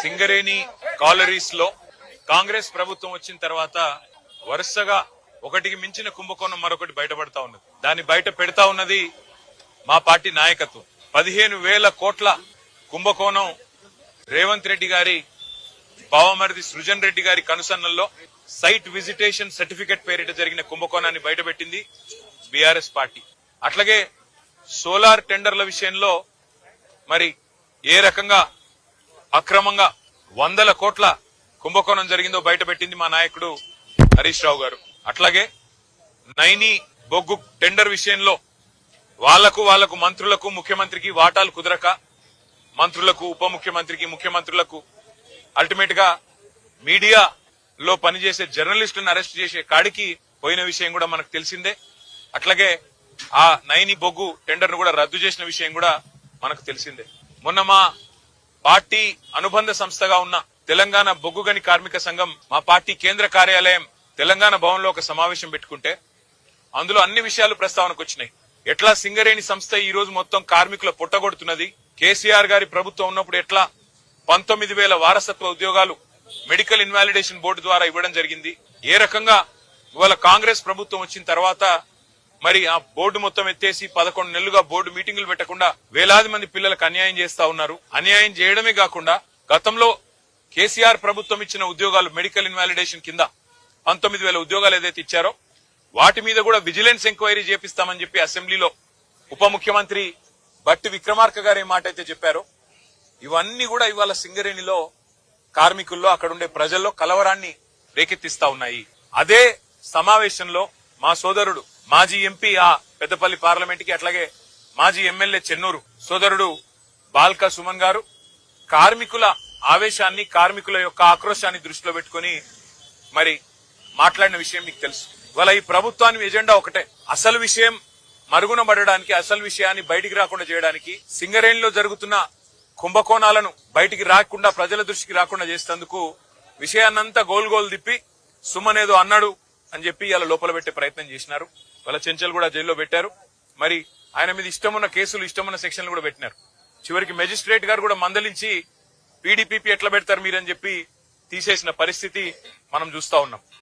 Singareni collieries లో కాంగ్రెస్ ప్రభుత్వం వచ్చిన తర్వాత వరుసగా ఒకటికి మించిన కుంభకోణం మరొకటి బయటపడతా ఉన్నది. దాన్ని బయట పెడతా ఉన్నది మా పార్టీ నాయకత్వం. 15,000 కోట్ల కుంభకోణం రేవంత్ రెడ్డి గారి బావమరిది సృజన్ రెడ్డి గారి కనుసన్నల్లో సైట్ విజిటేషన్ సర్టిఫికెట్ పేరిట జరిగిన కుంభకోణాన్ని బయటపెట్టింది బీఆర్ఎస్ పార్టీ. అట్లాగే సోలార్ టెండర్ల విషయంలో మరి ఏ రకంగా అక్రమంగా 100 కోట్ల కుంభకోణం జరిగిందో బయటపెట్టింది మా నాయకుడు హరీష్ రావు గారు. అట్లాగే నైని బొగ్గు టెండర్ విషయంలో వాళ్లకు మంత్రులకు ముఖ్యమంత్రికి వాటాలు కుదరక మంత్రులకు ఉప ముఖ్యమంత్రికి ముఖ్యమంత్రులకు అల్టిమేట్ గా మీడియాలో పనిచేసే జర్నలిస్టులను అరెస్ట్ చేసే కాడికి పోయిన విషయం కూడా మనకు తెలిసిందే. అట్లాగే ఆ నైని బొగ్గు టెండర్ ను కూడా రద్దు చేసిన విషయం కూడా మనకు తెలిసిందే. మొన్న మా పార్టీ అనుబంధ సంస్థగా ఉన్న తెలంగాణ బొగ్గు గని కార్మిక సంఘం మా పార్టీ కేంద్ర కార్యాలయం తెలంగాణ భవన్ లో ఒక సమావేశం పెట్టుకుంటే అందులో అన్ని విషయాలు ప్రస్తావనకు వచ్చినాయి. ఎట్లా సింగరేణి సంస్థ ఈ రోజు మొత్తం కార్మికుల పొట్టగొడుతున్నది, కేసీఆర్ గారి ప్రభుత్వం ఉన్నప్పుడు ఎట్లా 19,000 వారసత్వ ఉద్యోగాలు మెడికల్ ఇన్వాలిడేషన్ బోర్డు ద్వారా ఇవ్వడం జరిగింది, ఏ రకంగా ఇవాళ కాంగ్రెస్ ప్రభుత్వం వచ్చిన తర్వాత మరి ఆ బోర్డు మొత్తం ఎత్తేసి 11 నెలలుగా బోర్డు మీటింగులు పెట్టకుండా వేలాది మంది పిల్లలకు అన్యాయం చేస్తా ఉన్నారు. అన్యాయం చేయడమే కాకుండా గతంలో కేసీఆర్ ప్రభుత్వం ఇచ్చిన ఉద్యోగాలు మెడికల్ ఇన్వాలిడేషన్ కింద 19,000 ఉద్యోగాలు ఏదైతే ఇచ్చారో వాటి మీద కూడా విజిలెన్స్ ఎంక్వైరీ చేపిస్తామని చెప్పి అసెంబ్లీలో ఉప ముఖ్యమంత్రి బట్టి విక్రమార్క గారు ఏ మాట అయితే చెప్పారో ఇవన్నీ కూడా ఇవాళ సింగరేణిలో కార్మికుల్లో అక్కడుండే ప్రజల్లో కలవరాన్ని రేకెత్తిస్తా ఉన్నాయి. అదే సమావేశంలో మా సోదరుడు మాజీ ఎంపీ ఆ పెద్దపల్లి పార్లమెంట్ కి అట్లాగే మాజీ ఎమ్మెల్యే చెన్నూరు సోదరుడు బాల్క సుమన్ గారు కార్మికుల ఆవేశాన్ని కార్మికుల యొక్క ఆక్రోశాన్ని దృష్టిలో పెట్టుకుని మరి మాట్లాడిన విషయం మీకు తెలుసు. ఇవాళ ఈ ప్రభుత్వాన్ని ఎజెండా ఒకటే, అసలు విషయం మరుగున పడడానికి, అసలు విషయాన్ని బయటికి రాకుండా చేయడానికి, సింగరేణిలో జరుగుతున్న కుంభకోణాలను బయటికి రాకుండా ప్రజల దృష్టికి రాకుండా చేసేందుకు విషయాన్నంతా గోల్ తిప్పి సుమన్ ఏదో అన్నాడు అని చెప్పి ఇలా లోపల పెట్టే ప్రయత్నం చేసినారు. వాళ్ళ చెంచల్ కూడా జైల్లో పెట్టారు. మరి ఆయన మీద ఇష్టమున్న కేసులు ఇష్టమున్న సెక్షన్లు కూడా పెట్టినారు. చివరికి మెజిస్ట్రేట్ గారు కూడా మందలించి పీడీపీపీ ఎట్లా పెడతారు మీరని చెప్పి తీసేసిన పరిస్థితి మనం చూస్తా ఉన్నాం.